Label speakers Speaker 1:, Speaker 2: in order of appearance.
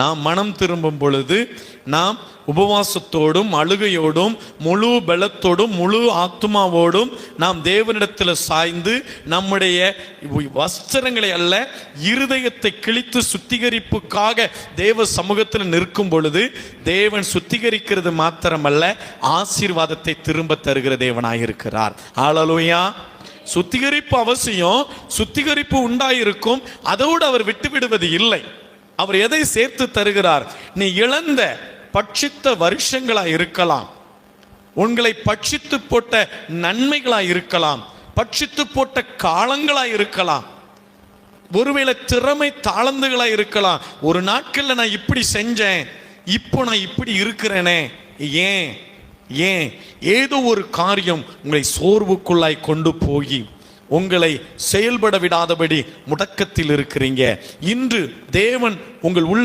Speaker 1: நாம் மனம் திரும்பும் பொழுது நாம் உபவாசத்தோடும் அழுகையோடும் முழு பலத்தோடும் முழு ஆத்மாவோடும் நாம் தேவனிடத்தில் சாய்ந்து நம்முடைய வஸ்திரங்களை அல்ல இருதயத்தை கிழித்து சுத்திகரிப்புக்காக தேவ சமூகத்தில் நிற்கும் பொழுது தேவன் சுத்திகரிக்கிறது மாத்திரமல்ல, ஆசீர்வாதத்தை திரும்ப தருகிற தேவனாயிருக்கிறார். ஹல்லேலூயா. சுத்திகரிப்பு அவசியம், சுத்திகரிப்பு உண்டாயிருக்கும், அதோடு அவர் விட்டு விடுவது இல்லை. அவர் எதை சேர்த்து தருகிறார்? நீ இழந்த பட்சித்த வருஷங்களா இருக்கலாம், உங்களை பட்சித்து போட்ட நன்மைகளா இருக்கலாம், பட்சித்து போட்ட காலங்களா இருக்கலாம், ஒருவேளை திறமை தாளந்துகளா இருக்கலாம். ஒரு நாட்கள்ல நான் இப்படி செஞ்சேன், இப்போ நான் இப்படி இருக்கிறேனே, ஏன் ஏன் ஏதோ ஒரு காரியம் உங்களை சோர்வுக்குள்ளாய் கொண்டு போய் உங்களை செயல்பட விடாதபடி முடக்கத்தில் இருக்கிறீங்க. இன்று தேவன் உங்கள் உள்ள